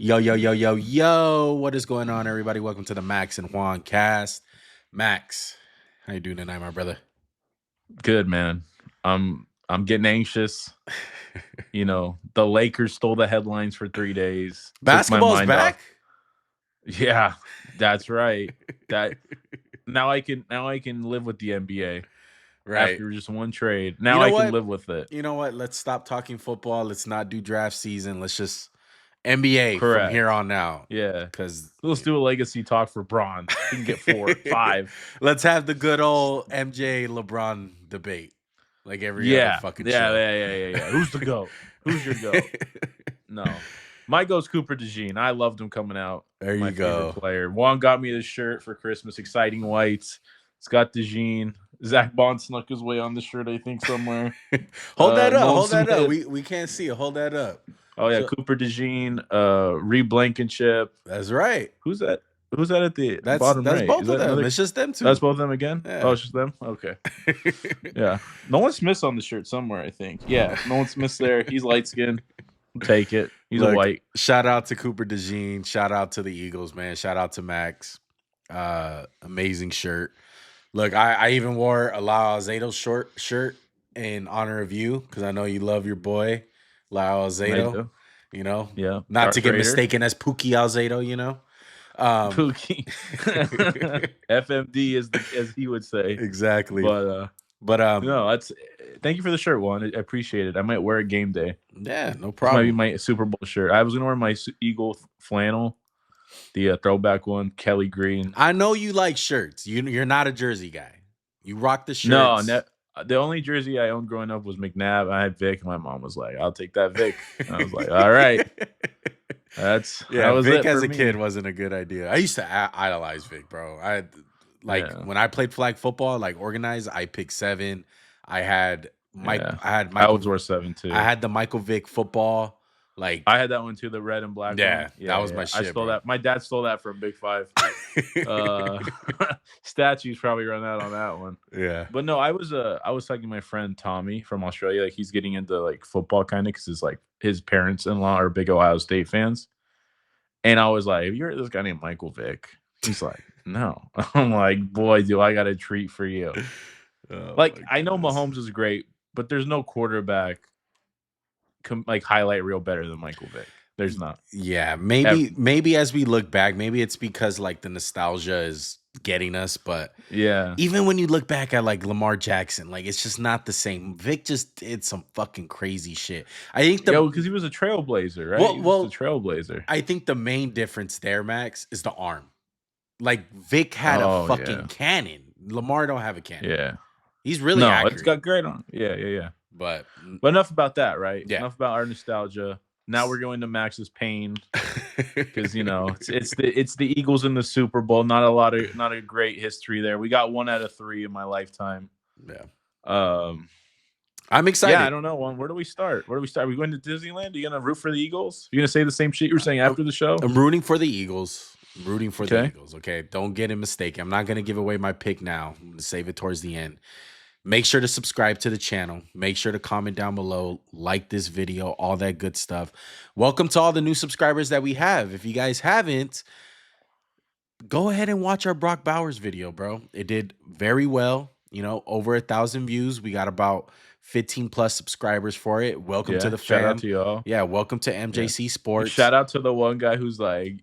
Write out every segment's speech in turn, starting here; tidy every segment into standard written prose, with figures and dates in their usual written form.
Yo, yo, yo, yo, yo. What is going on, everybody? Welcome to the Max and Juan cast. Max, how you doing tonight, my brother? Good, man. I'm getting anxious. You know, the Lakers stole the headlines for 3 days, took my Basketball's mind off. back? Yeah, that's right. That now I can live with the NBA Right. after just one trade. You Now know I can what? live with it. You know what? Let's stop talking football. Let's not do draft season. Let's just NBA from here Correct. on out. Yeah. Because Let's do a legacy talk for Braun. He can get 4, 5. let's have the good old MJ LeBron debate like every other Yeah. fucking Yeah, show. yeah, yeah, yeah, yeah. Who's the GOAT? Who's your GOAT? No. My goes Cooper DeJean. I loved him coming out. There My you favorite go. player. Juan got me this shirt for Christmas. Exciting whites. It's got DeJean. Zach Bond snuck his way on the shirt, I think, somewhere. Hold that up. Nolan Hold that up. Smith. We can't see it. Hold that up. Oh yeah, So Cooper DeJean. Reed Blankenship. that's right. Who's that? Who's that at the That's bottom that's right? Is both of that them. another? It's just them That's two. both of them again. Oh, Yeah. it's just them. Okay. Yeah. Nolan Smith's on the shirt somewhere, I think. Yeah, Nolan Smith's there. He's light skinned. Take it. He's a Look, white. shout out to Cooper DeJean. Shout out to the Eagles, man. Shout out to Max. Amazing shirt. Look, I even wore a Lyle Alzado short shirt in honor of you because I know you love your boy, Lyle I Alzado. do. You know, Yeah. not to Darth get Vader. mistaken as Pookie Alzado, you know. Pookie. FMD is as he would say. Exactly. But But no, that's thank you for the shirt, Juan. I appreciate it. I might wear it game day. yeah, no This might be problem. my Super Bowl shirt. I was gonna wear my Eagle flannel, the throwback one, Kelly Green. I know you like shirts. You're not a jersey guy. You rock the No, shirts. the only jersey I owned growing up was McNabb. I had Vic. My mom was like, "I'll take that Vic." And I was like, "All right." That Yeah, was Vic it as for a kid me. wasn't a good idea. I used to idolize Vic, bro. I like Yeah, when I played flag football, like organized. I picked seven. I had Mike. yeah. I had I Michael. always wore 7 I too. had the Michael Vick football. Like, I had that one too, the red and black yeah, one. that Yeah, was my yeah. I shit, stole bro. that. My dad stole that from Big Five. Uh, statues probably run out on that one. Yeah. But no, I was talking to my friend Tommy from Australia. Like he's getting into like football kind of because his parents in law are big Ohio State fans. And I was like, "Have you heard of this guy named Michael Vick?" He's like, "No." I'm like, "Boy, do I got a treat for you." Oh Like my I know goodness. Mahomes is great, but there's no quarterback like highlight reel better than Michael Vick. There's not. Yeah, Ever. maybe as we look back, maybe it's because like the nostalgia is getting us, but Yeah. even when you look back at like Lamar Jackson, like it's just not the same. Vic just did some fucking crazy shit. I think Yo, because he was a trailblazer, right? He was the well, trailblazer. I think the main difference there, Max, is the arm. Like Vic had a Oh fucking yeah, cannon. Lamar don't have a cannon. yeah. He's really No, it's accurate, got great on. Yeah, yeah, yeah. but But enough about that, right? yeah. Enough about our nostalgia. Now we're going to Max's pain because it's the Eagles in the Super Bowl. Not a great history there. We got 1 out of 3 in my lifetime. Yeah, Um, I'm yeah, I excited. don't know. Where do we start? Where do we start? Are we going to Disneyland? Are you gonna root for the Eagles? Are you gonna say the same shit you were saying after the show? I'm rooting for the Eagles. I'm rooting for the Okay. Eagles. Okay, don't get it mistaken. I'm not gonna give away my pick now. I'm gonna save it towards the end. Make sure to subscribe to the channel. Make sure to comment down below, like this video, all that good stuff. Welcome to all the new subscribers that we have. If you guys haven't, go ahead and watch our Brock Bowers video, bro. It did very well. You know, over 1,000 views. We got about 15 plus subscribers for it. Welcome to Yeah. the Shout out fam. to y'all. Yeah, welcome to Yeah. MJC Sports. Shout out to the one guy who's like,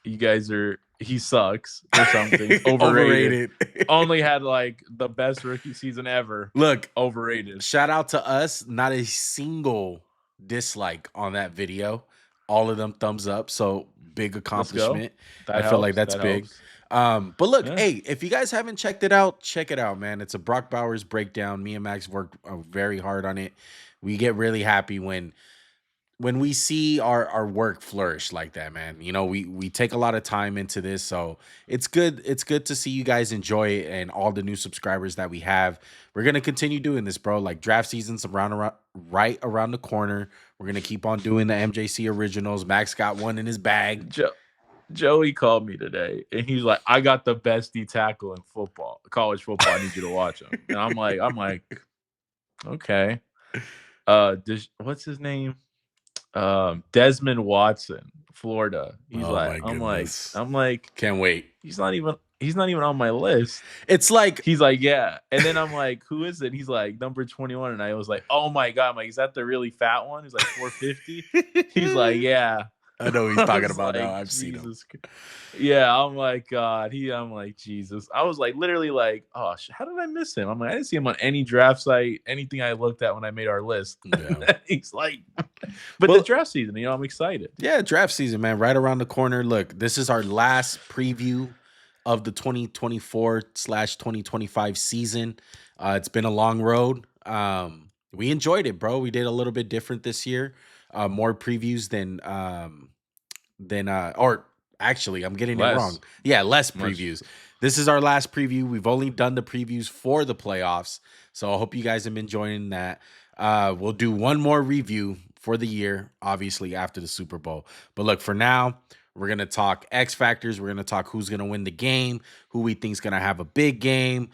you guys are he sucks or something. Overrated. Overrated. Only had like the best rookie season ever. Look, Overrated. shout out to us. Not a single dislike on that video. All of them thumbs up. So big Let's go. accomplishment. That I feel like helps. that's That big. helps. But look, Yeah. hey, if you guys haven't checked it out, check it out, man. It's a Brock Bowers breakdown. Me and Max worked very hard on it. We get really happy when we see our work flourish like that, man. You know, we take a lot of time into this, so it's good to see you guys enjoy it and all the new subscribers that we have. We're gonna continue doing this, bro. Like draft season's right around the corner. We're gonna keep on doing the MJC originals. Max got one in his bag. Joey called me today and he's like, I got the best D tackle in football, college football. I need you to watch him. And I'm like, okay. What's his name? Desmond Watson Florida. He's Oh like, my I'm like, goodness. I'm like, Can't wait. he's not even on my list. It's like He's like, yeah. And then I'm like, who is it? He's like, number 21. And I was like, oh my God. I'm like, is that the really fat one? He's like, 450. He's like, yeah. I know what he's I talking was about now. like, I've seen him. Jesus. Yeah. I'm like, God. I'm like, Jesus. I was like, literally like, oh, how did I miss him? I'm like, I didn't see him on any draft site, anything I looked at when I made our list. Yeah. He's like, but the Well, draft season, I'm excited. yeah, draft season, man, right around the corner. Look, this is our last preview of the 2024/2025 season. It's been a long road. We enjoyed it, bro. We did a little bit different this year. More previews than or actually I'm getting it wrong. Less. Yeah, less Much. previews. This is our last preview. We've only done the previews for the playoffs. So I hope you guys have been enjoying that. We'll do one more review for the year, obviously after the Super Bowl. But look, for now, we're gonna talk X factors. We're gonna talk who's gonna win the game, who we think's gonna have a big game,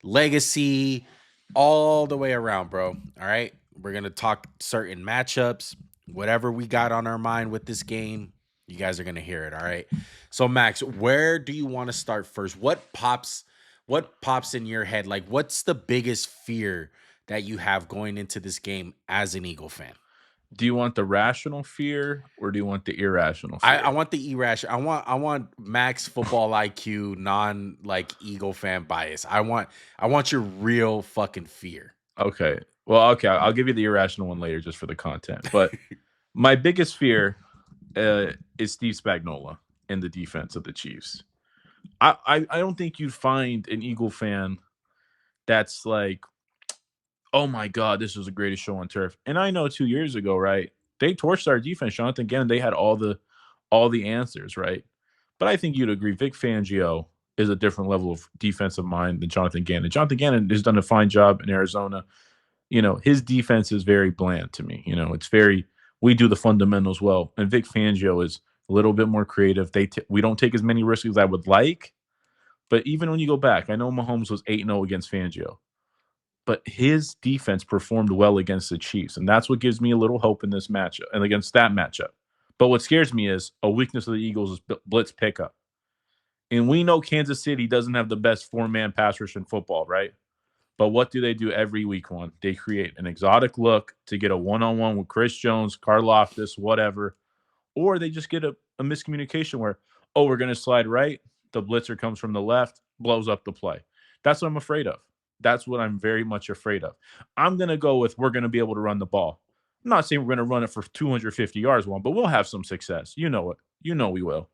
legacy, all the way around, bro. All right. We're gonna talk certain matchups, whatever we got on our mind with this game. You guys are gonna hear it. All right. So Max, where do you want to start first? What pops in your head? Like, what's the biggest fear that you have going into this game as an Eagle fan? Do you want the rational fear or do you want the irrational I fear? want the irrational. I want Max football IQ, non like Eagle fan bias. I want your real fucking fear. Okay. Well, okay. I'll give you the irrational one later just for the content. But my biggest fear is Steve Spagnuolo and the defense of the Chiefs. I don't think you'd find an Eagle fan that's like, oh my God, this was the greatest show on turf. And I know 2 years ago, right? They torched our defense, Jonathan Gannon. They had all the answers, right? But I think you'd agree, Vic Fangio is a different level of defensive mind than Jonathan Gannon. Jonathan Gannon has done a fine job in Arizona. His defense is very bland to me. It's very, we do the fundamentals well. And Vic Fangio is a little bit more creative. We don't take as many risks as I would like. But even when you go back, I know Mahomes was 8-0 against Fangio, but his defense performed well against the Chiefs. And that's what gives me a little hope in this matchup and against that matchup. But what scares me is a weakness of the Eagles is blitz pickup. And we know Kansas City doesn't have the best four-man pass rush in football, right? But what do they do every week one? They create an exotic look to get a one-on-one with Chris Jones, Karlaftis, whatever. Or they just get a miscommunication where, oh, we're going to slide right. The blitzer comes from the left, blows up the play. That's what I'm afraid of. That's what I'm very much afraid of. I'm going to go with we're going to be able to run the ball. I'm not saying we're going to run it for 250 yards one, but we'll have some success. You know it. You know we will.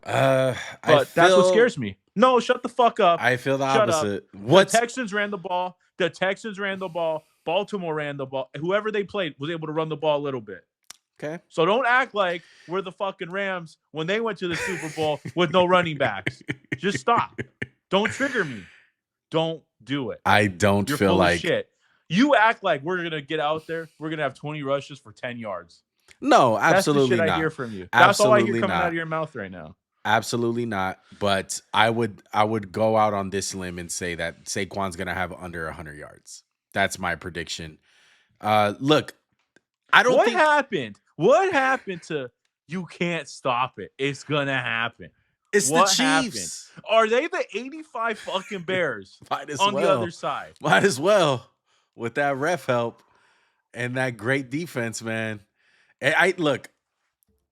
I But that's what feel scares me. No, shut the fuck up. I feel the Shut up. opposite. The Texans ran the ball. The Texans ran the ball. Baltimore ran the ball. Whoever they played was able to run the ball a little bit. Okay. So don't act like we're the fucking Rams when they went to the Super Bowl with no running backs. Just stop. Don't trigger me. Don't do it. I don't You're feel full of like shit. You act like we're going to get out there. We're going to have 20 rushes for 10 yards. no, That's the absolutely shit I not. hear from you. That's all I hear Absolutely coming out not. of your mouth right now. Absolutely not. But I would go out on this limb and say that Saquon's gonna have under 100 yards. That's my prediction. Look, I don't What think happened? What happened to you can't stop it? It's going to happen. it's the What happened? Chiefs. Are they the 85 fucking Bears Might as on the other well. side? Might as well with that ref help and that great defense, man. And I look,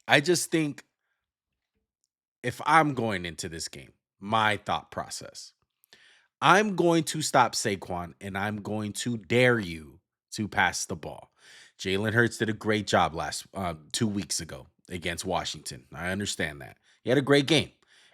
I just think if I'm going into this game, my thought process, I'm going to stop Saquon and I'm going to dare you to pass the ball. Jalen Hurts did a great job last 2 weeks ago against Washington. I understand that. He had a great game.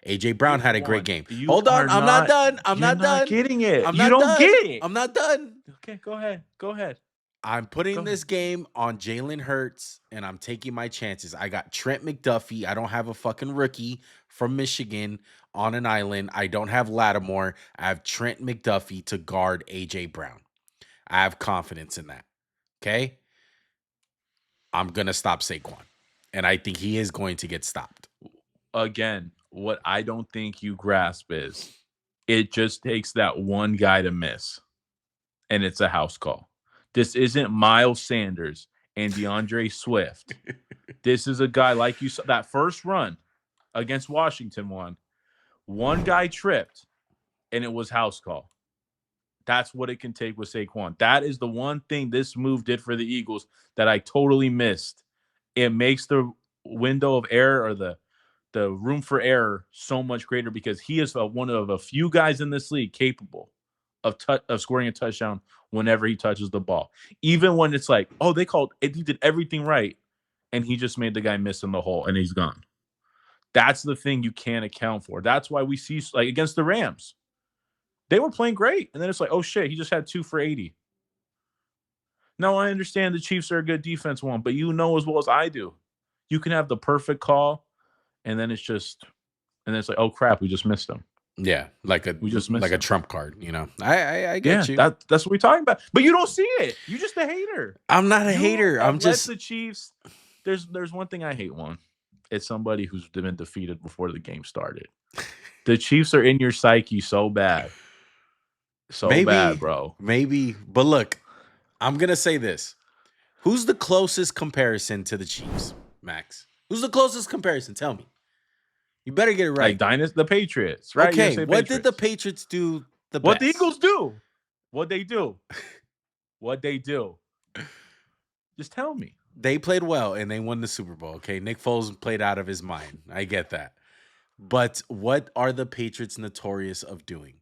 AJ Brown had a great game. You Hold are on, I'm not not. done. I'm You're not not done. getting it. I'm You not don't done. get it. I'm not done. Okay, go ahead. Go ahead. I'm Go putting this ahead. game on Jalen Hurts and I'm taking my chances. I got Trent McDuffie. I don't have a fucking rookie from Michigan on an island. I don't have Lattimore. I have Trent McDuffie to guard AJ Brown. I have confidence in that. Okay. I'm going to stop Saquon. And I think he is going to get stopped. Again, what I don't think you grasp is it just takes that one guy to miss, and it's a house call. This isn't Miles Sanders and DeAndre Swift This is a guy like you saw that first run against Washington one guy tripped and it was house call. That's what it can take with Saquon. That is the one thing this move did for the Eagles that I totally missed. It makes the window of error or the room for error so much greater because he is one of a few guys in this league capable of scoring a touchdown whenever he touches the ball. Even when it's like, oh, they called it, he did everything right, and he just made the guy miss in the hole, and he's gone. That's the thing you can't account for. That's why we see, like, against the Rams, they were playing great, and then it's like, oh shit, he just had 2 for 80. Now I understand the Chiefs are a good defense one, but you know as well as I do, you can have the perfect call, and then it's like, oh crap, we just missed him. Yeah, like We just missed a him. trump card, you know. I get Yeah, you. that's what we're talking about. But you don't see it. You're just a hater. I'm not a You hater. I'm let just the Chiefs. There's one thing I hate. It's somebody who's been defeated before the game started. The Chiefs are in your psyche so bad, maybe, bro. maybe. But look, I'm gonna say this: who's the closest comparison to the Chiefs, Max? Who's the closest comparison? Tell me. You better get it right. Like the Patriots, right? Okay, what did the Patriots do the best? What the Eagles do? What they do? What they do? Just tell me. They played well and they won the Super Bowl. Okay, Nick Foles played out of his mind. I get that. But what are the Patriots notorious of doing?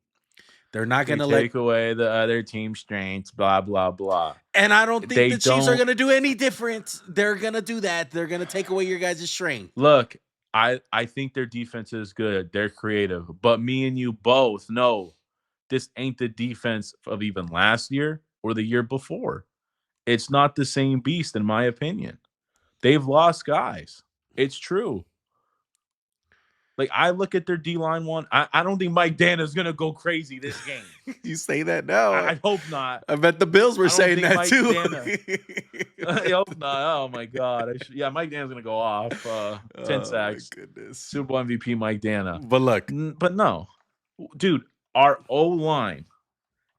They're not going to take away the other team's strengths, blah, blah, blah. And I don't think the Chiefs are going to do any different. They're going to do that. They're going to take away your guys' strength. Look, I think their defense is good. They're creative. But me and you both know this ain't the defense of even last year or the year before. It's not the same beast, in my opinion. They've lost guys. It's true. Like, I look at their D-line one. I don't think Mike Dana's going to go crazy this game. You say that now? I hope not. I bet the Bills were saying that Mike too. I hope not. Oh, my God. Mike Dana's going to go off. 10 sacks. My goodness. Super Bowl MVP Mike Dana. But look. But no. Dude, our O-line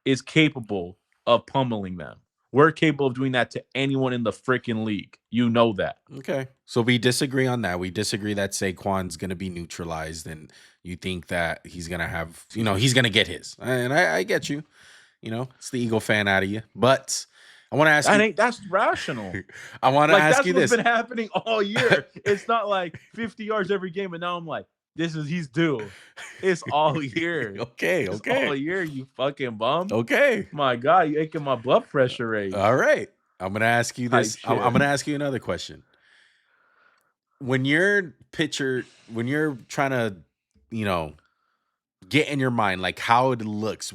is capable of pummeling them. We're capable of doing that to anyone in the freaking league. You know that. Okay. So we disagree on that. We disagree that Saquon's going to be neutralized and you think that he's going to have, he's going to get his. And I get you. It's the Eagle fan out of you. But I want to ask you. That's rational. I want to ask you this. That's what's been happening all year. It's not like 50 yards every game, and now I'm like, he's due. It's all year. Okay. It's all year, you fucking bum. Okay. My God, you're making my blood pressure raise. All right. I'm going to ask you this. I'm going to ask you another question. When you're trying to, get in your mind, like how it looks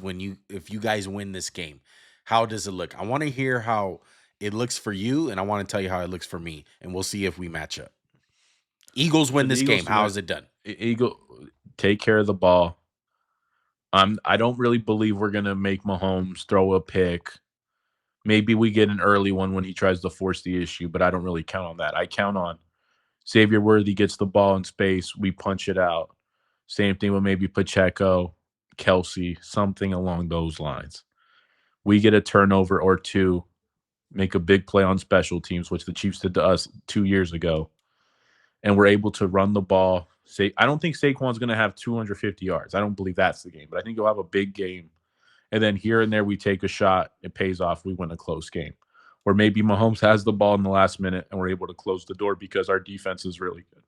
if you guys win this game, how does it look? I want to hear how it looks for you, and I want to tell you how it looks for me, and we'll see if we match up. Eagles win this game. How is it done? Eagle, take care of the ball. I don't really believe we're gonna make Mahomes throw a pick. Maybe we get an early one when he tries to force the issue, but I don't really count on that. I count on Xavier Worthy gets the ball in space, we punch it out. Same thing with maybe Pacheco, Kelsey, something along those lines. We get a turnover or two, make a big play on special teams, which the Chiefs did to us 2 years ago. And we're able to run the ball. I don't think Saquon's going to have 250 yards. I don't believe that's the game. But I think he'll have a big game. And then here and there we take a shot. It pays off. We win a close game. Or maybe Mahomes has the ball in the last minute and we're able to close the door because our defense is really good.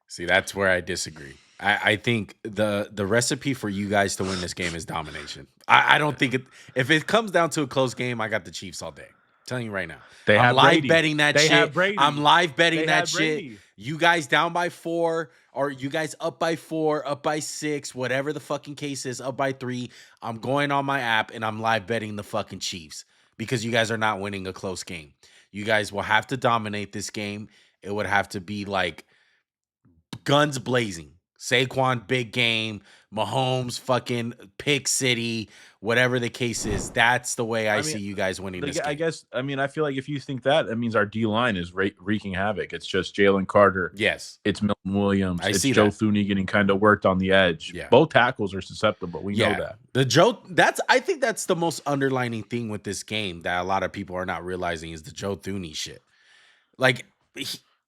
See, that's where I disagree. I think the recipe for you guys to win this game is domination. I don't think if it comes down to a close game, I got the Chiefs all day. Telling you right now. I'm live betting that shit. I'm live betting that shit. You guys down by 4, or you guys up by 4, up by 6, whatever the fucking case is, up by 3. I'm going on my app and I'm live betting the fucking Chiefs because you guys are not winning a close game. You guys will have to dominate this game. It would have to be like guns blazing. Saquon, big game. Mahomes, fucking pick city, whatever the case is. That's the way I see you guys winning this game. I feel like if you think that means our D-line is wreaking havoc. It's just Jalen Carter. Yes. It's Milton Williams. It's Joe Thuney getting kind of worked on the edge. Yeah. Both tackles are susceptible. We know that. I think that's the most underlining thing with this game that a lot of people are not realizing is the Joe Thuney shit. Like,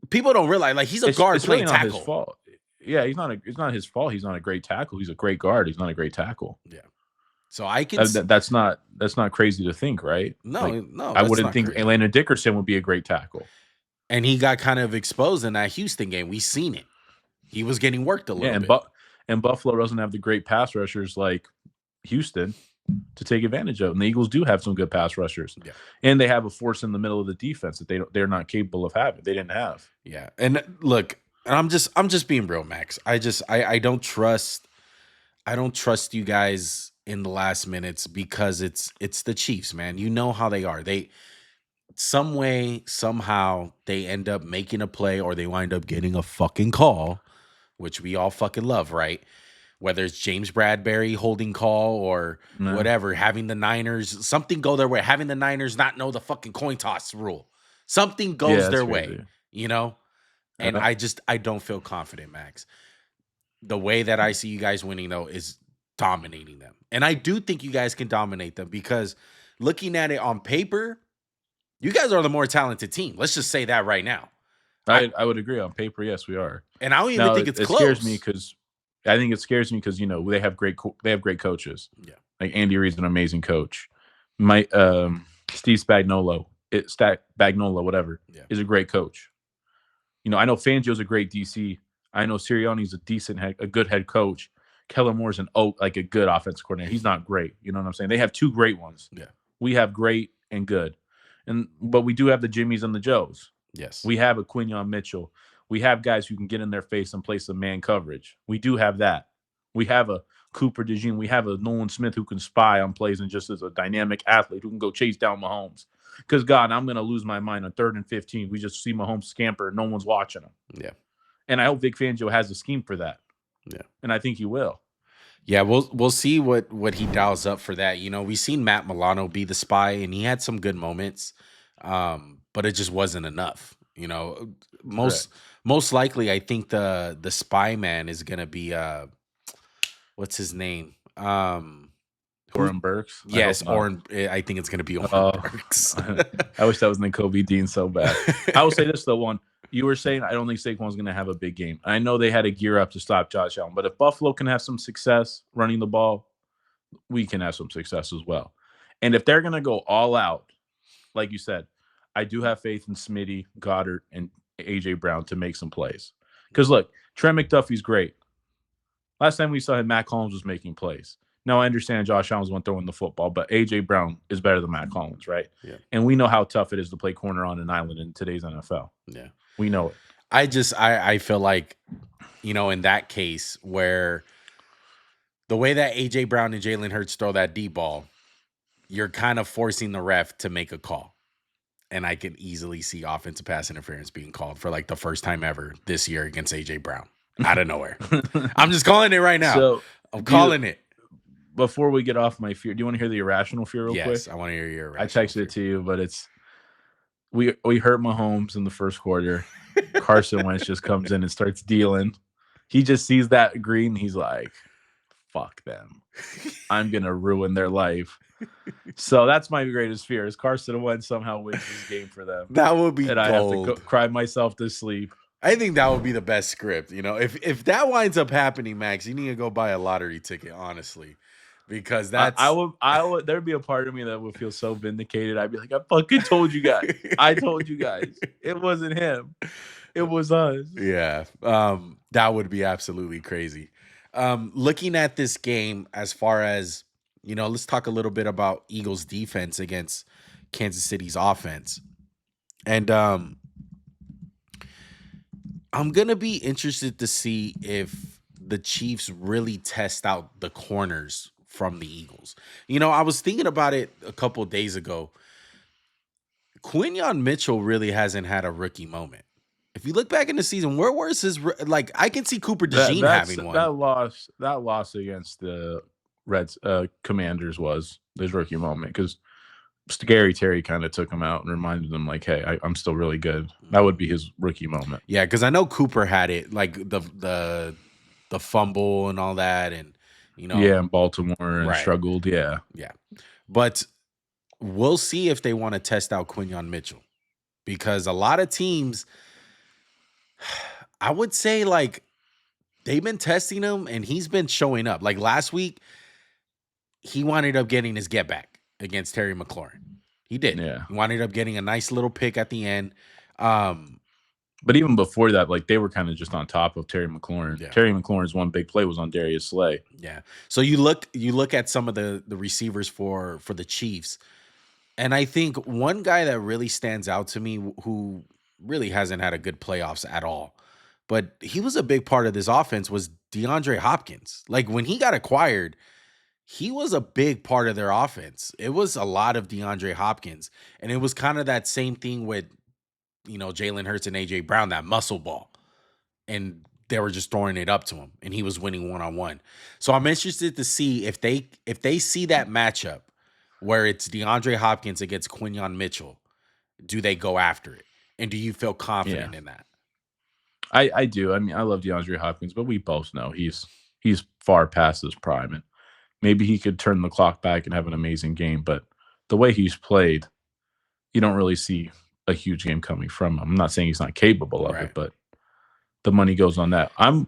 People don't realize like he's a guard It's really playing not his tackle. fault. Yeah, it's not his fault. He's not a great tackle. He's a great guard. He's not a great tackle. Yeah. So I can That's not crazy to think, right? no, Like no, I that's wouldn't not think crazy. Landon Dickerson would be a great tackle. And he got kind of exposed in that Houston game. We seen it. He was getting worked a Yeah, little bit. and Buffalo doesn't have the great pass rushers like Houston to take advantage of. And the Eagles do have some good pass rushers. Yeah. And they have a force in the middle of the defense that they're not capable of having. They didn't have. Yeah. And look, and I'm just being real, Max. I don't trust you guys in the last minutes because it's the Chiefs, man. You know how they are. They some way, somehow they end up making a play or they wind up getting a fucking call, which we all fucking love, right? Whether it's James Bradbury holding call or whatever, having the Niners, something go their way, having the Niners not know the fucking coin toss rule. Something goes Yeah, their that's way, crazy. you know? And Yeah. I don't feel confident, Max. The way that I see you guys winning, though, is dominating them. And I do think you guys can dominate them because looking at it on paper, you guys are the more talented team. Let's just say that right now. I would agree on paper. Yes, we are. And I don't even Now think it's it close. scares me because I think it scares me because they have great coaches. Yeah. Like Andy Reid's an amazing coach. My Steve Spagnuolo, whatever, is a great coach. I know Fangio's a great DC. I know Sirianni's a good head coach. Kellen Moore's a good offensive coordinator. He's not great. You know what I'm saying? They have two great ones. Yeah. We have great and good. But we do have the Jimmies and the Joes. Yes. We have a Quinyon Mitchell. We have guys who can get in their face and play some man coverage. We do have that. We have a Cooper DeJean. We have a Nolan Smith who can spy on plays and just as a dynamic athlete who can go chase down Mahomes. Because, God, I'm going to lose my mind on 3rd and 15. We just see Mahomes scamper and no one's watching him. Yeah. And I hope Vic Fangio has a scheme for that. Yeah. And I think he will. Yeah, we'll see what he dials up for that. We've seen Matt Milano be the spy, and he had some good moments, but it just wasn't enough. Most likely, I think the spy man is gonna be what's his name? Oren Burks. Yes, Oren. I think it's gonna be Oren Burks. I wish that was N'Kobe Dean so bad. I will say this though, one. You were saying I don't think Saquon's going to have a big game. I know they had to gear up to stop Josh Allen, but if Buffalo can have some success running the ball, we can have some success as well. And if they're going to go all out, like you said, I do have faith in Smitty, Goddard, and A.J. Brown to make some plays. Because look, Trent McDuffie's great. Last time we saw him, Matt Collins was making plays. Now, I understand Josh Allen's one throwing the football, but A.J. Brown is better than Matt Collins, right? Yeah. And we know how tough it is to play corner on an island in today's NFL. Yeah. We know it. I feel like, in that case where the way that A.J. Brown and Jalen Hurts throw that deep ball, you're kind of forcing the ref to make a call. And I can easily see offensive pass interference being called for like the first time ever this year against A.J. Brown out of nowhere. I'm just calling it right now. So I'm calling it. Before we get off my fear, do you want to hear the irrational fear real quick? Yes, I want to hear your irrational I texted it to you, but it's we hurt Mahomes in the first quarter. Carson Wentz just comes in and starts dealing. He just sees that green. He's like, fuck them. I'm going to ruin their life. So that's my greatest fear is Carson Wentz somehow wins this game for them. That would be and gold. I have to cry myself to sleep. I think that would be the best script. If that winds up happening, Max, you need to go buy a lottery ticket, honestly. Because that's I would there'd be a part of me that would feel so vindicated. I'd be like, I fucking told you guys. I told you guys. It wasn't him. It was us. Yeah. That would be absolutely crazy. Looking at this game as far as, let's talk a little bit about Eagles defense against Kansas City's offense. And I'm going to be interested to see if the Chiefs really test out the corners from the Eagles. I was thinking about it a couple of days ago. Quinyon Mitchell really hasn't had a rookie moment. If you look back in the season, where was his I can see Cooper DeJean having one. That loss against the Commanders was his rookie moment because Scary Terry kind of took him out and reminded him like, hey, I'm still really good. That would be his rookie moment. Yeah, because I know Cooper had it, like the fumble and all that, and in Baltimore and struggled. Yeah. But we'll see if they want to test out Quinyon Mitchell because a lot of teams I would say like they've been testing him and he's been showing up. Like last week, he wound up getting his get back against Terry McLaurin. He did. Yeah. He wound up getting a nice little pick at the end. Um, But even before that, like, they were kinda just on top of Terry McLaurin. yeah, Terry McLaurin's one big play was on Darius Slay. yeah. So you look at some of the receivers for the Chiefs, and I think one guy that really stands out to me who really hasn't had a good playoffs at all, but he was a big part of this offense was DeAndre Hopkins. Like when he got acquired, he was a big part of their offense. It was a lot of DeAndre Hopkins, and it was kind of that same thing with Jalen Hurts and AJ Brown, that muscle ball, and they were just throwing it up to him, and he was winning 1-on-1. So I'm interested to see if they see that matchup where it's DeAndre Hopkins against Quinyon Mitchell, do they go after it, and do you feel Yeah. confident in that? I do. I mean, I love DeAndre Hopkins, but we both know he's far past his prime, and maybe he could turn the clock back and have an amazing game, but the way he's played, you don't really see a huge game coming from him. I'm not saying he's not capable of it, Right. but the money goes on that. I'm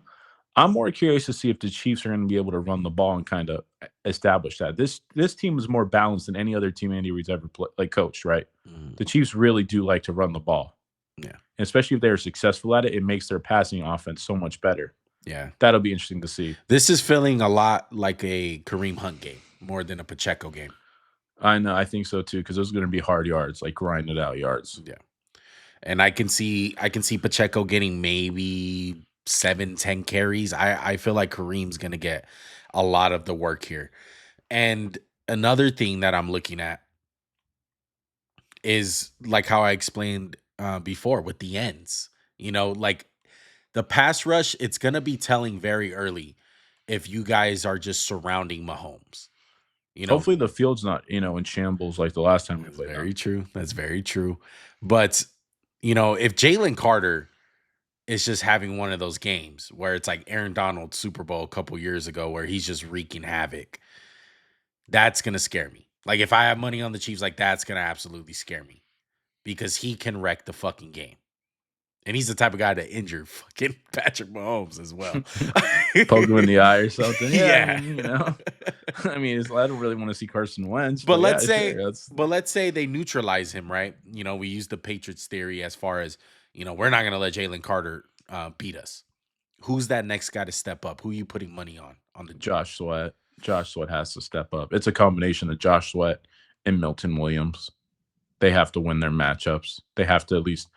more curious to see if the Chiefs are going to be able to run the ball and kind of establish that. This team is more balanced than any other team Andy Reid's ever coached, right? Mhm. The Chiefs really do like to run the ball. Yeah. And especially if they're successful at it, it makes their passing offense so much better. Yeah. That'll be interesting to see. This is feeling a lot like a Kareem Hunt game more than a Pacheco game. I know, I think so too, because those are going to be hard yards, like grinded out yards. Yeah. And I can see Pacheco getting maybe 7, 10 carries. I feel like Kareem's gonna get a lot of the work here. And another thing that I'm looking at is like how I explained before with the ends. Like the pass rush, it's gonna be telling very early if you guys are just surrounding Mahomes. You know, Hopefully, the field's not in shambles like the last time we that's played them. very true. That's very true. But if Jalen Carter is just having one of those games where it's like Aaron Donald's Super Bowl a couple years ago where he's just wreaking havoc. That's going to scare me. Like if I have money on the Chiefs, like that's going to absolutely scare me because he can wreck the fucking game. And he's the type of guy to injure fucking Patrick Mahomes as well. Poke him in the eye or something. Yeah, I Yeah. mean, I mean, I don't really want to see Carson Wentz, But but yeah, sure. That's let's say they neutralize him, right? We use the Patriots theory as far as, we're not going to let Jalen Carter beat us. Who's that next guy to step up? Who are you putting money on the Josh Sweat. Josh Sweat has to step up. It's a combination of Josh Sweat and Milton Williams. They have to win their matchups. They have to at least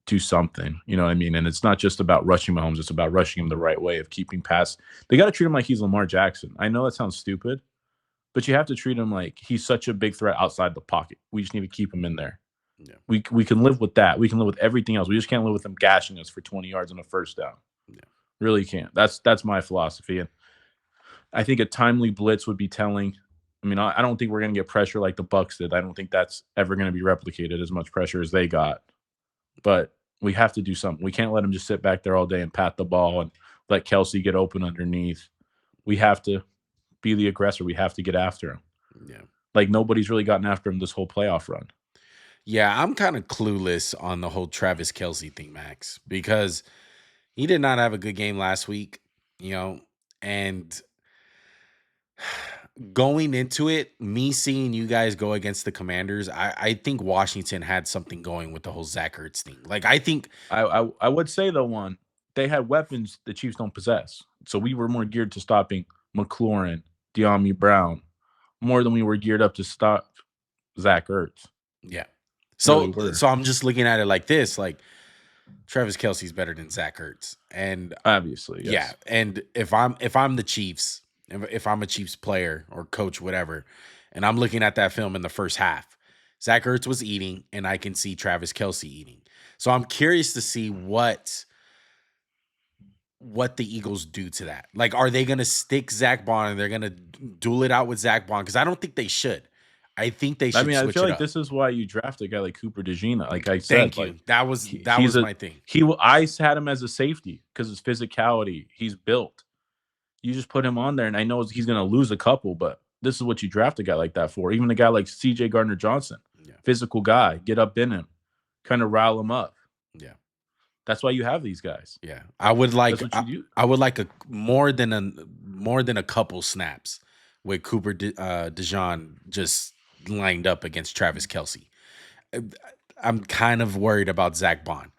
do something. You know what I mean? And it's not just about rushing Mahomes. It's about rushing him the right way of keeping pass. They got to treat him like he's Lamar Jackson. I know that sounds stupid, but you have to treat him like he's such a big threat outside the pocket. We just need to keep him in there. Yeah. We can live with that. We can live with everything else. We just can't live with him gashing us for 20 yards on a first down. Yeah. Really can't. That's my philosophy. And I think a timely blitz would be telling. I mean, I don't think we're going to get pressure like the Bucks did. I don't think that's ever going to be replicated as much pressure as they got. But we have to do something. We can't let them just sit back there all day and pat the ball and let Kelsey get open underneath. We have to be the aggressor. We have to get after him. Yeah. Like nobody's really gotten after him this whole playoff run. Yeah, I'm kind of clueless on the whole Travis Kelsey thing, Max, because he did not have a good game last week, and going into it, me seeing you guys go against the Commanders, I think Washington had something going with the whole Zach Ertz thing. Like, I think, I would say though, one, they had weapons the Chiefs don't possess. So we were more geared to stopping McLaurin, De'Ami Brown, more than we were geared up to stop Zach Ertz. yeah. Really So, were. so I'm just looking at it like this, like Travis Kelsey's better than Zach Ertz, and Obviously, yeah, yes. and if I'm the Chiefs, if I'm a Chiefs player or coach, whatever, and I'm looking at that film in the first half, Zach Ertz was eating, and I can see Travis Kelsey eating. So I'm curious to see what the Eagles do to that. Like, are they going to stick Zach Bond and they're going to duel it out with Zach Bond? Because I don't think they should. I think they I should mean, I switch feel it like up. this is why you draft a guy like Cooper DeJean. Like I said, Thank like you. That he's was a my thing. I had him as a safety because his physicality. He's built. You just put him on there, and I know he's going to lose a couple, but this is what you draft a guy like that for. Even a guy like C.J. Gardner Johnson, Yeah. physical guy, get up in him, kind of rile him up. Yeah. That's why you have these guys. Yeah, I would like That's what you do. I would like a more than a couple snaps with Dijon just lined up against Travis Kelsey. Uh, I'm kind of worried about Zach Bond.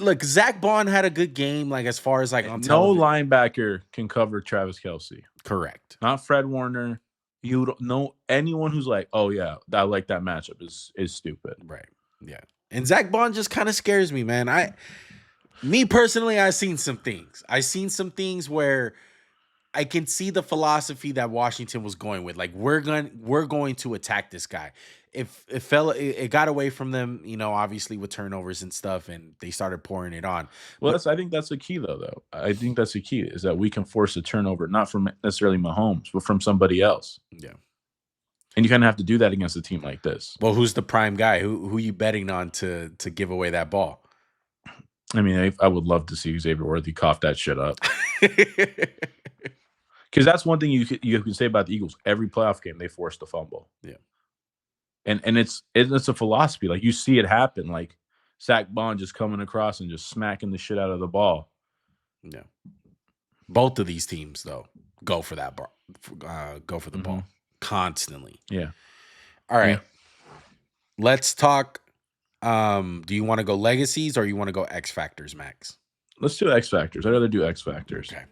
Look, Zach Bond had a good game, like as far as like on No television. linebacker can cover Travis Kelsey. Correct. Not Fred Warner. You don't know anyone who's like, oh yeah, I like that matchup is stupid. Right. Yeah. And Zach Bond just kind of scares me, man. Me personally, I've seen some things. I've seen some things where I can see the philosophy that Washington was going with. Like we're going to attack this guy. If it got away from them, obviously with turnovers and stuff, and they started pouring it on. Well, But I think that's the key though. I think that's the key is that we can force a turnover not from necessarily Mahomes, but from somebody else. yeah. And you kind of have to do that against a team like this. Well, who's the prime guy? Who you betting on to give away that ball? I mean, I would love to see Xavier Worthy cough that shit up. Because that's one thing you can say about the Eagles. Every playoff game, they force the fumble. Yeah. And it's a philosophy. Like you see it happen. Like Zach Bond just coming across and just smacking the shit out of the ball. Yeah. Both of these teams, though, go for that ball. Go for the ball constantly. Yeah. All right. Yeah. Let's talk. Do you want to go legacies or you want to go X factors, Max? Let's do X factors. I'd rather do X factors. Okay.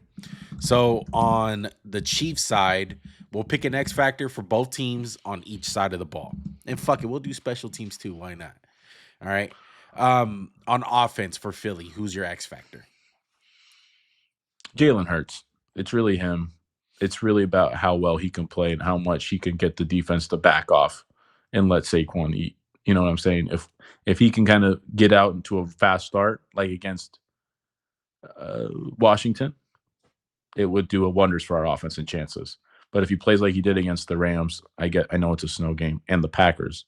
So on the Chiefs side, we'll pick an X factor for both teams on each side of the ball. And fuck it, we'll do special teams too. Why not? All right. On offense for Philly, who's your X factor? Jalen Hurts. It's really him. It's really about how well he can play and how much he can get the defense to back off and let Saquon eat. You know what I'm saying? If he can kind of get out into a fast start, like against Washington, it would do wonders for our offense and chances. But if he plays like he did against the Rams, I know it's a snow game, and the Packers,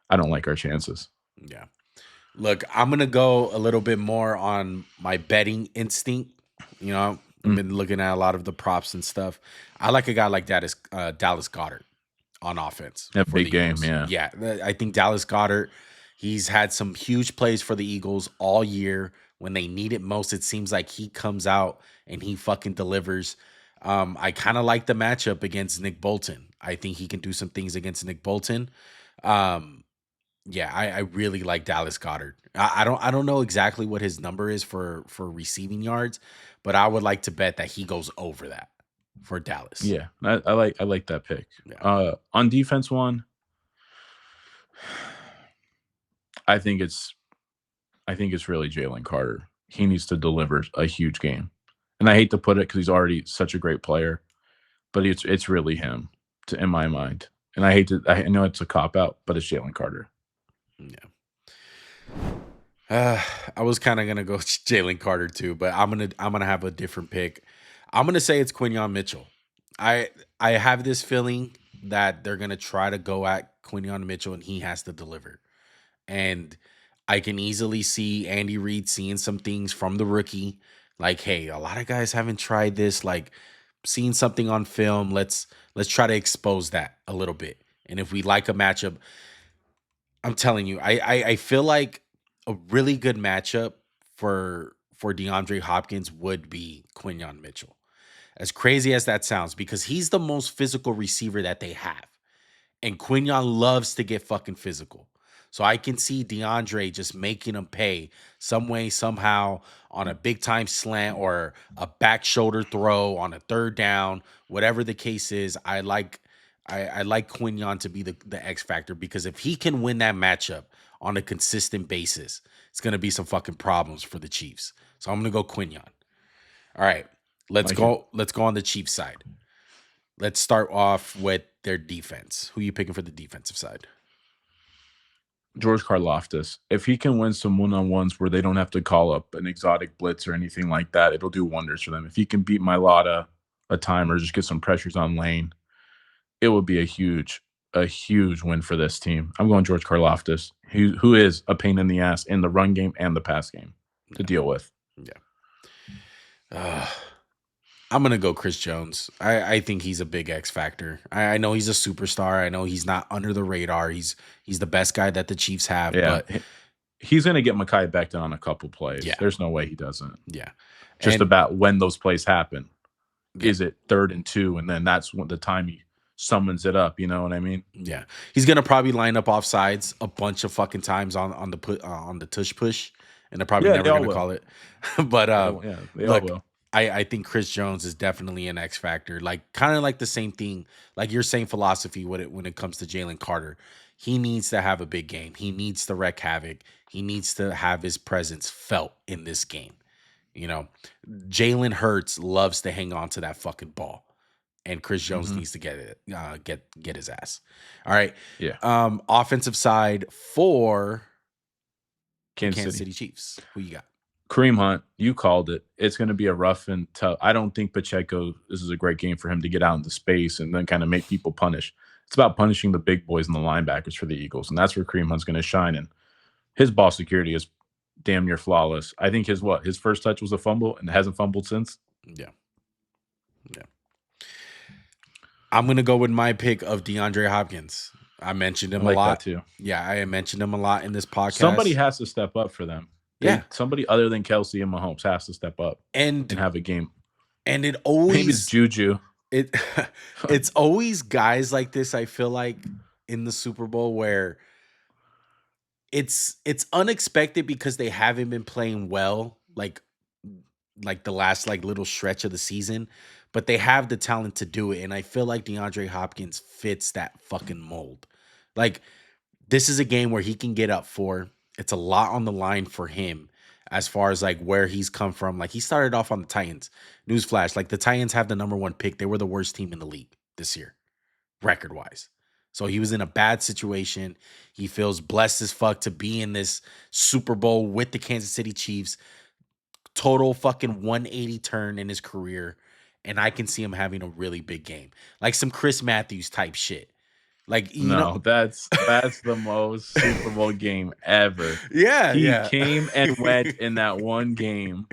I don't like our chances. Yeah. Look, I'm going to go a little bit more on my betting instinct. I've been looking at a lot of the props and stuff. I like a guy like that is Dallas Goedert on offense. That big game, yeah. Yeah, I think Dallas Goedert, he's had some huge plays for the Eagles all year. When they need it most, it seems like he comes out and he fucking delivers. I kind of like the matchup against Nick Bolton. I think he can do some things against Nick Bolton. Yeah, I really like Dallas Goedert. I don't know exactly what his number is for receiving yards, but I would like to bet that he goes over that for Dallas. Yeah, I like that pick. Yeah. On defense one, I think it's really Jalen Carter. He needs to deliver a huge game. And I hate to put it because he's already such a great player, but it's really him in my mind. And I know it's a cop out, but it's Jalen Carter. Yeah. I was kind of gonna go Jalen Carter too, but I'm gonna have a different pick. I'm gonna say it's Quinyon Mitchell. I have this feeling that they're gonna try to go at Quinyon Mitchell and he has to deliver. And I can easily see Andy Reid seeing some things from the rookie, like, hey, a lot of guys haven't tried this. Like, seeing something on film, let's try to expose that a little bit. And if we like a matchup, I'm telling you, I feel like a really good matchup for DeAndre Hopkins would be Quinyon Mitchell. As crazy as that sounds, because he's the most physical receiver that they have. And Quinyon loves to get fucking physical. So I can see DeAndre just making him pay some way, somehow on a big time slant or a back shoulder throw on a third down, whatever the case is. I like Quinyon to be the X factor because if he can win that matchup on a consistent basis, it's going to be some fucking problems for the Chiefs. So I'm going to go Quinyon. All right, let's go on the Chiefs side. Let's start off with their defense. Who are you picking for the defensive side? George Karlaftis. If he can win some one-on-ones where they don't have to call up an exotic blitz or anything like that, it'll do wonders for them. If he can beat Mailata a time or just get some pressures on Lane, it would be a huge win for this team. I'm going George Karlaftis, who is a pain in the ass in the run game and the pass game to deal with. Yeah. I'm going to go Chris Jones. I think he's a big X factor. I know he's a superstar. I know he's not under the radar. He's the best guy that the Chiefs have. Yeah. But he's going to get Mekhi Becton on a couple plays. Yeah, There's no way he doesn't. yeah, Just and about when those plays happen. yeah, Is it 3rd and 2? And then that's when the time he summons it up. You know what I mean? yeah. He's gonna probably line up off sides a bunch of fucking times on the tush push, and they're probably Yeah, they never all gonna will. call it. But Yeah, they all look, will. I think Chris Jones is definitely an X factor. Like kind of like the same thing, like your same philosophy when it comes to Jalen Carter. He needs to have a big game. He needs to wreak havoc. He needs to have his presence felt in this game. You know, Jalen Hurts loves to hang on to that fucking ball, and Chris Jones Hmm. needs to get it, get his ass. All right. Yeah, Offensive side for the Kansas Kansas City. City Chiefs. Who you got? Kareem Hunt, you called it. It's going to be a rough and tough. I don't think Pacheco, this is a great game for him to get out into space and then kind of make people punish. It's about punishing the big boys and the linebackers for the Eagles. And that's where Kareem Hunt's going to shine. And his ball security is damn near flawless. I think his first touch was a fumble and hasn't fumbled since. Yeah. Yeah. I'm gonna go with my pick of DeAndre Hopkins. I mentioned I him a like that lot. too. Yeah, I mentioned him a lot in this Somebody podcast. has to step up for them. Yeah. Somebody other than Kelsey and Mahomes has to step up and And have a game. and it Maybe it's always Juju. it it's always guys like this, I feel like, in the Super Bowl where it's unexpected because they haven't been playing well like the last like little stretch of the season, but they have the talent to do it. And I feel like DeAndre Hopkins fits that fucking mold. Like this is a game where he can get up for. It's a lot on the line for him as far as like where he's come from. Like he started off on the Titans. Newsflash, like the Titans have the number one pick. They were the worst team in the league this year, record wise. So he was in a bad situation. He feels blessed as fuck to be in this Super Bowl with the Kansas City Chiefs. Total fucking 180 turn in his career. And I can see him having a really big game. Like some Chris Matthews type shit. Like, you know, No, that's the most Super Bowl game ever. yeah, He yeah. came and went in that one game.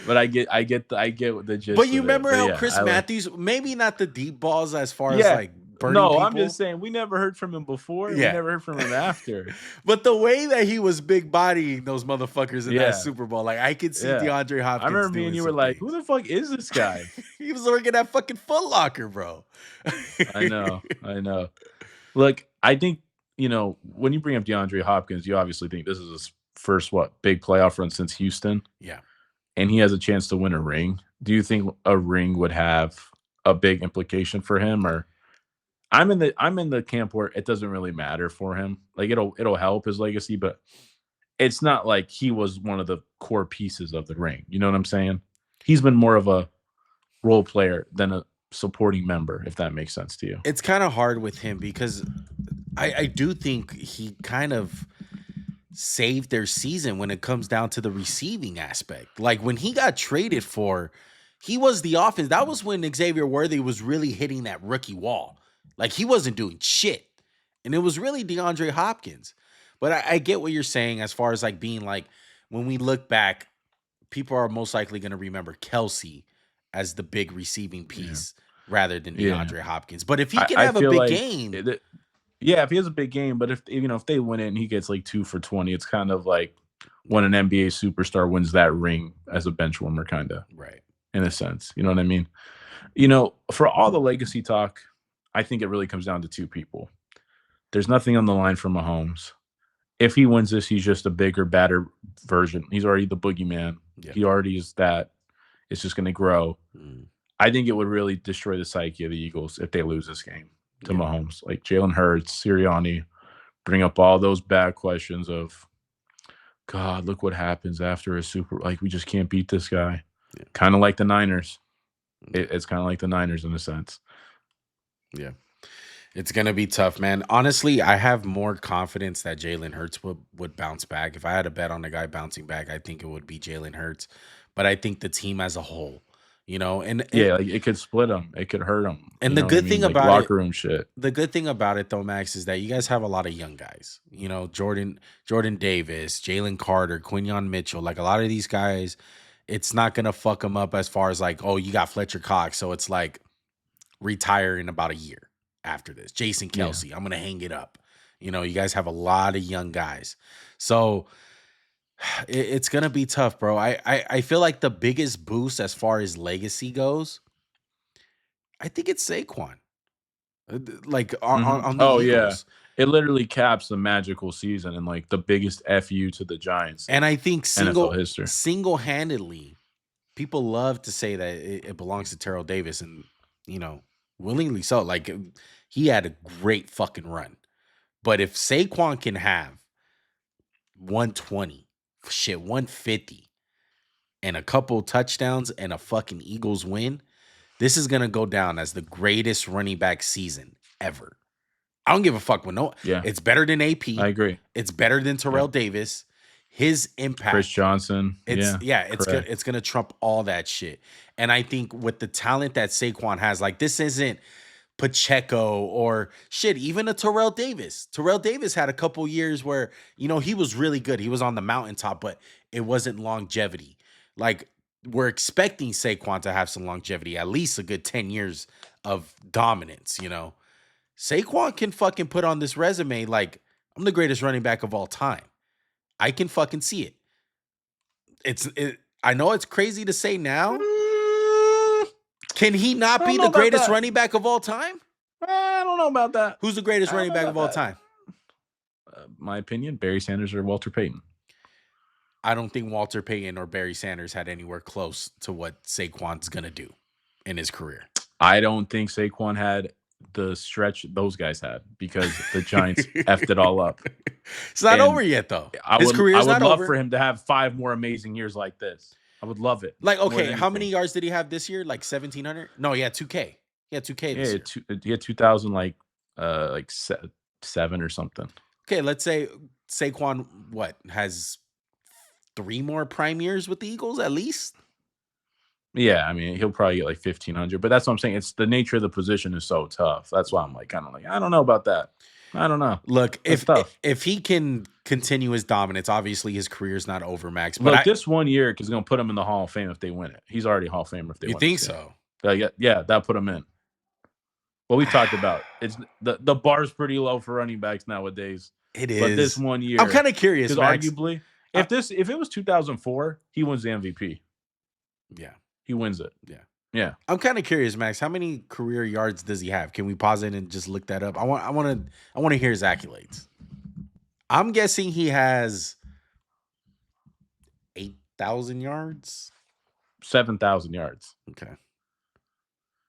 But I get the But gist you of it. remember But how yeah, Chris I like. Matthews, maybe not the deep balls as far as Yeah. like burning No, I'm just people. saying we never heard from him before. We Yeah. never heard from him after. But the way that he was big bodying those motherfuckers in that Yeah. Super Bowl, like I could see Yeah. DeAndre I Hopkins remember me doing and you were some like, "Who things. the fuck is this guy?" He was working at fucking Foot Locker, bro. I know. I know. Look, I think, when you bring up DeAndre Hopkins, you obviously think this is his first big playoff run since Houston, Yeah. and he has a chance to win a ring. Do you think a ring would have a big implication for him, or I'm in the camp where it doesn't really matter for him. Like it'll help his legacy, but it's not like he was one of the core pieces of the ring. You know what I'm saying? He's been more of a role player than a supporting member, if that makes sense to you. It's kind of hard with him because I do think he kind of saved their season when it comes down to the receiving aspect. Like when he got traded for, he was the offense. That was when Xavier Worthy was really hitting that rookie wall. Like he wasn't doing shit. And it was really DeAndre Hopkins. But I get what you're saying as far as like being like, when we look back, people are most likely going to remember Kelsey as the big receiving Yeah. piece rather than Yeah. DeAndre Hopkins. But if he can I have a feel big like game, yeah, if he has a big game, but if they win it and he gets like 2 for 20, it's kind of like when an NBA superstar wins that ring as a bench warmer, kind of right. in a sense. You know what I mean? For all the legacy talk, I think it really comes down to two people. There's nothing on the line for Mahomes. If he wins this, he's just a bigger, badder version. He's already the boogeyman. Yeah. He already is that. It's just going to grow. Mm. I think it would really destroy the psyche of the Eagles if they lose this game to Yeah. Mahomes. Like Jalen Hurts, Sirianni, bring up all those bad questions of, God, look what happens after a super. Like, we just can't beat this guy. Yeah. Kind of like the Niners. It's kind of like the Niners in a sense. Yeah. It's going to be tough, man. Honestly, I have more confidence that Jalen Hurts would bounce back. If I had a bet on a guy bouncing back, I think it would be Jalen Hurts. But I think the team as a whole, and Yeah, like it could split them. It could hurt them. And the good thing Like about locker room shit. the good thing about it though, Max, is that you guys have a lot of young guys. Jordan Davis, Jalen Carter, Quinyon Mitchell, like a lot of these guys, it's not gonna fuck them up as far as like, oh, you got Fletcher Cox, so it's like retire in about a year after this. Jason Yeah. Kelsey, I'm gonna hang it up. You guys have a lot of young guys. So it's gonna be tough, bro. I feel like the biggest boost as far as legacy goes, I think it's Saquon. Like Mhm. on the Oh, yeah. Eagles. It literally caps the magical season and, like, the biggest FU to the Giants And in I think NFL history. single-handedly, people love to say that it belongs to Terrell Davis, and you know, willingly so. Like he had a great fucking run. But if Saquon can have 120, shit, 150, and a couple touchdowns and a fucking Eagles win, this is gonna go down as the greatest running back season ever. I don't give a fuck with no. Yeah, It's better than I AP. agree. It's better than Yeah. Terrell Davis. His Chris impact, Johnson. it's Yeah, yeah, it's good. correct. It's gonna trump all that shit. And I think with the talent that Saquon has, like this isn't Pacheco or shit, even a Terrell Davis. Terrell Davis had a couple years where, he was really good. He was on the mountaintop, but it wasn't longevity. Like we're expecting Saquon to have some longevity, at least a good 10 years of dominance. Saquon can fucking put on this resume like I'm the greatest running back of all time. I can fucking see it. I know it's crazy to say now. Mm, Can he not I don't be know the about greatest that. running back of all time? I don't know about that. Who's the greatest I don't running know back of about all that. time? My opinion, Barry Sanders or Walter Payton. I don't think Walter Payton or Barry Sanders had anywhere close to what Saquon's gonna do in his career. I don't think Saquon had the stretch those guys had because the Giants effed it all up. It's not over And yet, though. I His would I career's would not love for over. him to have 5 more amazing years like this. I would love it Like, more okay, than how many anything. yards did he have this year? Like 1,700? No, yeah, 2K. Yeah, 2K this Yeah, year. he had 2000 7 or something. Okay, let's say Saquon has 3 more prime years with the Eagles at least. Yeah, I mean, he'll probably get like 1,500, but that's what I'm saying. It's the nature of the position is so tough. That's why I'm like, kind of like, I don't know about that. I don't know. Look, That's if tough. if he can continue his dominance, obviously his career's not over, Max. But Look, this one year is going to put him in the Hall of Fame if they win it. He's already Hall of Famer if they you win this think game. so? Yeah, that put him in. What we talked about, it's the bar's pretty low for running backs nowadays. It But this is. one year, I'm kind of curious, because Max. arguably, if it was 2004, he wins the MVP. Yeah, He wins it. Yeah. I'm kind of curious, Max. How many career yards does he have? Can we pause it and just look that up? I want to hear his accolades. I'm guessing he has 8,000 yards. 7,000 yards. Okay.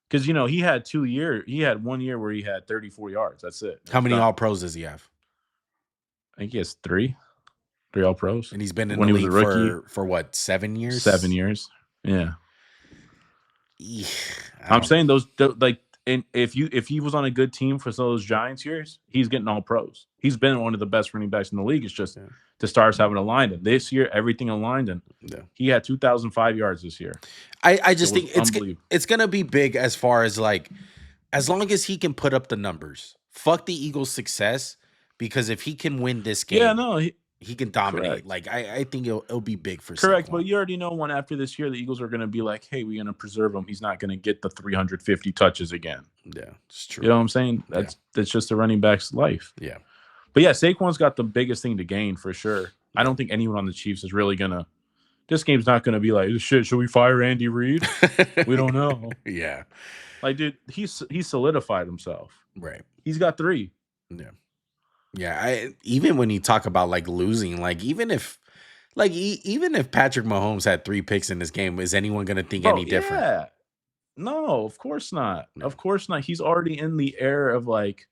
Because he had 1 year where he had 34 yards. That's it. How many All Pros does he have? I think he has 3 All Pros. And he's been in when the he was a league rookie for what, 7 years? 7 years. Yeah. I'm don't- saying and if he was on a good team for some of those Giants years, he's getting All Pros. He's been one of the best running backs in the league. It's just the stars haven't aligned. And this year, everything aligned, and he had 2,005 yards this year. I just think unbelievable. it's gonna be big as far as like, as long as he can put up the numbers. Fuck the Eagles' success, because if he can win this game, Yeah, no, he can dominate. Correct. Like I think it'll be big for correct. Saquon. But you already know one after this year, the Eagles are going to be like, "Hey, we're going to preserve him. He's not going to get the 350 touches again." Yeah, it's true. You know what I'm saying? That's just a running back's life. Yeah. But yeah, Saquon's got the biggest thing to gain for sure. I don't think anyone on the Chiefs is really gonna. This game's not gonna be like, shit. Should we fire Andy Reid? We don't know. Yeah. Like, dude, he's solidified himself. Right. He's got 3. Yeah. Yeah. Even when you talk about like losing, like even if Patrick Mahomes had 3 picks in this game, is anyone gonna think any different? Yeah. No, of course not. No. Of course not. He's already in the era of like,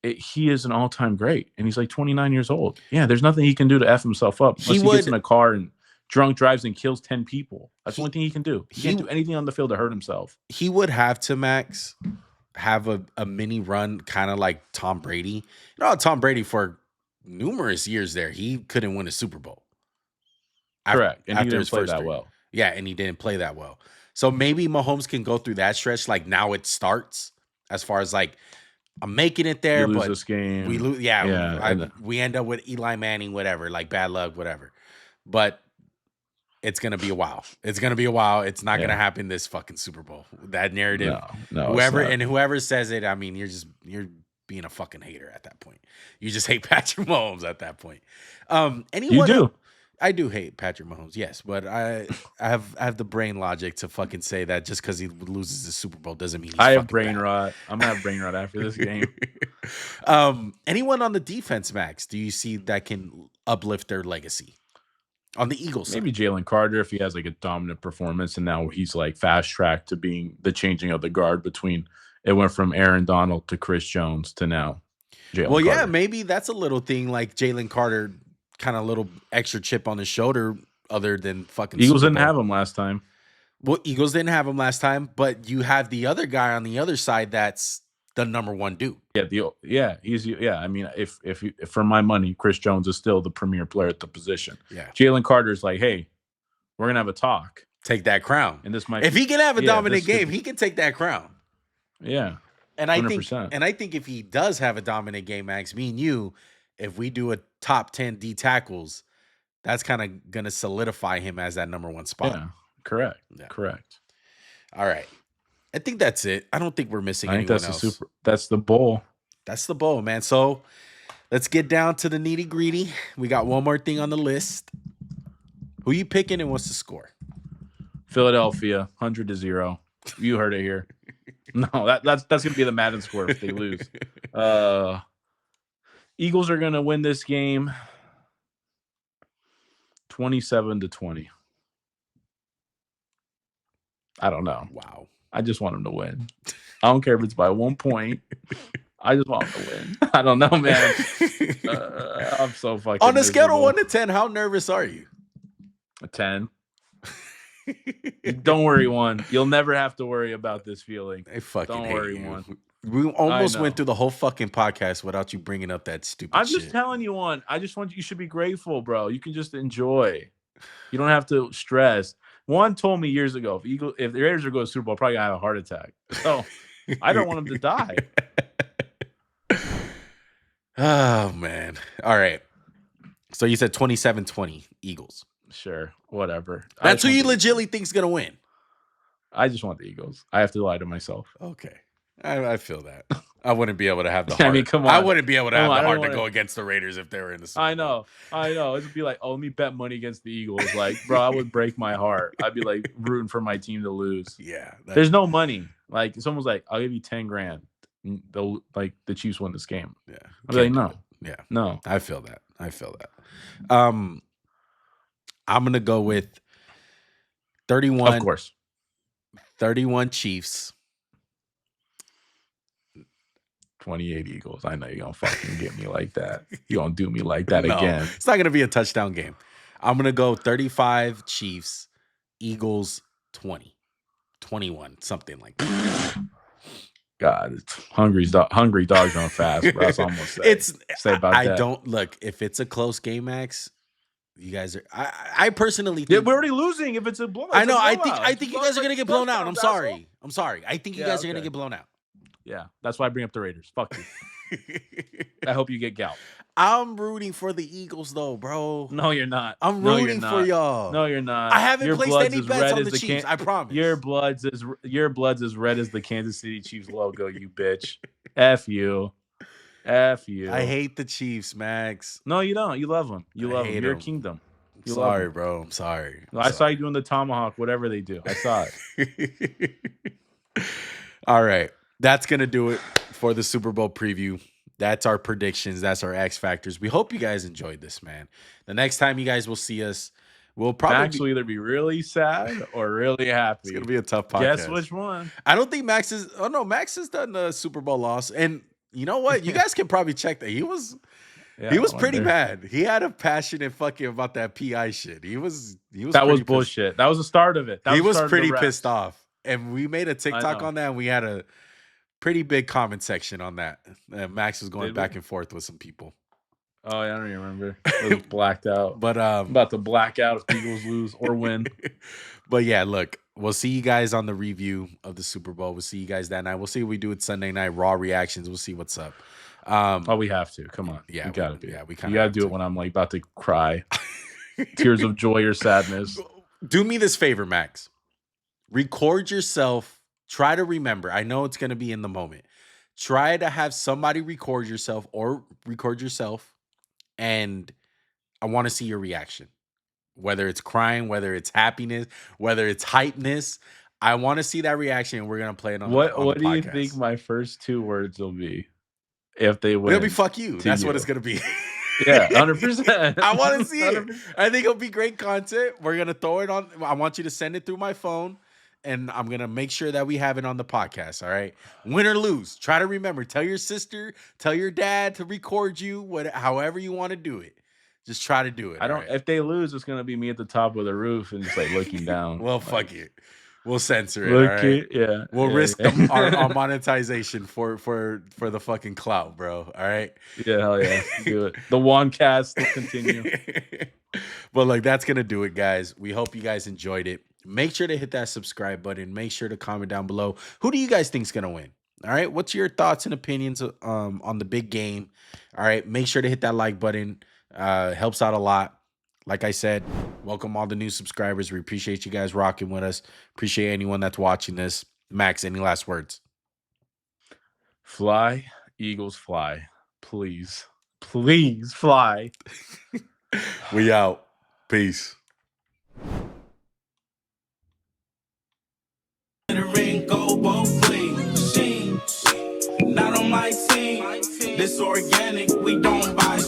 he is an all-time great, and he's like 29 years old. Yeah, there's nothing he can do to F himself up unless he gets in a car and drunk drives and kills 10 people. That's the only thing he can do. He can't do anything on the field to hurt himself. He would have to, Max, have a mini run, kind of like Tom Brady. Tom Brady for numerous years there, he couldn't win a Super Bowl. Correct. And he after didn't his play first that 3. well. Yeah, and he didn't play that well. So maybe Mahomes can go through that stretch. Like now it starts as far as like, I'm making it there, We lose but this game. we lose. Yeah, we end up with Eli Manning, whatever, like bad luck, whatever. But it's gonna be a while. It's gonna be a while. It's not gonna happen this fucking Super Bowl. That narrative, No, whoever says it, I mean, you're being a fucking hater at that point. You just hate Patrick Mahomes at that point. You Anyone? do. I do hate Patrick Mahomes, yes, but I have the brain logic to fucking say that just because he loses the Super Bowl doesn't mean he's I have fucking brain bad. rot. I'm gonna have brain rot after this game. Anyone on the defense, Max? Do you see that can uplift their legacy on the Eagles Maybe side? Jalen Carter if he has like a dominant performance, and now he's like fast tracked to being the changing of the guard between. It went from Aaron Donald to Chris Jones to now Well, Jalen yeah, Carter. maybe that's a little thing like Jalen Carter, kind of little extra chip on his shoulder, other than fucking Eagles Super didn't Bowl. have him last time. Well, Eagles didn't have him last time, but you have the other guy on the other side that's the number one dude. Yeah. I mean, if for my money, Chris Jones is still the premier player at the position. Yeah, Jalen Carter's like, hey, we're gonna have a talk, take that crown. and this might. If he can have a dominant this could game, be- he can take that crown. yeah, And I 100%. think if he does have a dominant game, Max, me and you, if we do a top 10 D tackles, that's kind of gonna solidify him as that number one spot. Yeah, correct. Yeah. Correct. All right. I think that's it. I don't think we're missing I think anyone that's else. That's the bowl. That's the bowl, man. So let's get down to the nitty gritty. We got one more thing on the list. Who you picking and what's the score? Philadelphia, 100-0. You heard it here. No, that's gonna be the Madden score if they lose. Eagles are gonna win this game 27-20. I don't know. Wow. I just want them to win. I don't care if it's by 1 point. I just want them to win. I don't know, man. I'm so fucking On a scale of miserable. 1 to 10, how nervous are you? A 10. Don't worry, one. You'll never have to worry about this feeling. I fucking Don't hate worry, you. one. We almost know. went through the whole fucking podcast without you bringing up that stupid I'm shit. just telling you, one. I just want you should be grateful, bro. You can just enjoy. You don't have to stress. One told me years ago, if the Raiders are going to Super Bowl, I'm probably gonna have a heart attack. So I don't want them to die. Oh, man. All right. So you said 27-20 Eagles. Sure, whatever. That's who you legitimately think's going to win. I just want the Eagles. I have to lie to myself. Okay. I feel that. I wouldn't be able to have the heart. I mean, come on. I wouldn't be able to have Come on, the I heart don't to go wanna- against the Raiders if they were in the Super Bowl. I know. It'd be like, oh, let me bet money against the Eagles. Like, bro, I would break my heart. I'd be like rooting for my team to lose. Yeah. There's no money. Like, someone's like, I'll give you 10 grand. The Chiefs win this game. Yeah. I'd be like, Can't do no. it. Yeah. No. I feel that. I'm going to go with 31. Of course. 31 Chiefs. 28 Eagles. I know you're going to fucking get me like that. You're going to do me like that No, again. it's not going to be a touchdown game. I'm going to go 35 Chiefs, Eagles 20, 21, something like that. God, it's hungry dogs run fast, bro. That's almost say about I that. don't look, if it's a close game, Max, you guys are, I personally Yeah, think, we're already losing if it's a blowout. I know, it's a I blowout. think you guys are going to get blown out. I'm Touchdowns, sorry. I think you Yeah, guys are going to okay. get blown out. Yeah, that's why I bring up the Raiders. Fuck you. I hope you get gout. I'm rooting for the Eagles though, bro. No, you're not. I'm No, you're rooting for not. y'all. No, you're not. I haven't Your placed blood's any as bets red on as the the Chiefs. I promise. Your blood's as red as the Kansas City Chiefs logo, you bitch. F you. F you. I hate the Chiefs, Max. No, you don't. You love them. You I love them. hate You're a 'em. kingdom. You love Sorry, 'em. bro. I'm sorry. I saw you doing the tomahawk, whatever they do. I saw it. All right. That's going to do it for the Super Bowl preview. That's our predictions. That's our X factors. We hope you guys enjoyed this, man. The next time you guys will see us, we'll probably Max will either be really sad or really happy. It's going to be a tough podcast. Guess which one? I don't think Max is. Oh, no. Max has done the Super Bowl loss. And you know what? You guys can probably check that. He was pretty mad. He had a passionate fucking about that PI shit. He was That was bullshit. Pissed. That was the start of it. He was pretty pissed off. And we made a TikTok on that, and we had a pretty big comment section on that. And Max was going back and forth with some people. Oh, yeah, I don't even remember. I was blacked out. But I'm about to black out if the Eagles lose or win. But yeah, look, we'll see you guys on the review of the Super Bowl. We'll see you guys that night. We'll see what we do with Sunday night Raw reactions. We'll see what's up. We have to. Come on. Yeah, we gotta be. Yeah, we You gotta do it when I'm like about to cry. Tears of joy or sadness. Do me this favor, Max. Record yourself. Try to remember. I know it's going to be in the moment. Try to have somebody record yourself or record yourself, and I want to see your reaction. Whether it's crying, whether it's happiness, whether it's hypeness, I want to see that reaction, and we're gonna play it on the What do you think podcast. my first 2 words will be if they It'll be win fuck you. to That's what it's you? gonna be. Yeah, 100%. I want to see it. 100%. I think it'll be great content. We're gonna throw it on. I want you to send it through my phone, and I'm gonna make sure that we have it on the podcast. All right, win or lose. Try to remember. Tell your sister, tell your dad to record you. However you want to do it. Just try to do it. I All don't right. if they lose, it's gonna be me at the top of the roof and just, like, looking down, Well, fuck like, it. We'll censor it. All "Look right. it." Yeah, We'll yeah, risk our yeah. monetization for the fucking clout, bro. All right. Yeah, hell yeah. Do it. The one cast will continue. But like that's gonna do it, guys. We hope you guys enjoyed it. Make sure to hit that subscribe button. Make sure to comment down below. Who do you guys think's gonna win? All right. What's your thoughts and opinions on the big game? All right. Make sure to hit that like button. Helps out a lot. Like I said, welcome all the new subscribers. We appreciate you guys rocking with us. Appreciate anyone that's watching this. Max, any last words? Fly, Eagles fly. Please. Please fly. We out. Peace. Go both ways. Not on my team. This organic, we don't buy.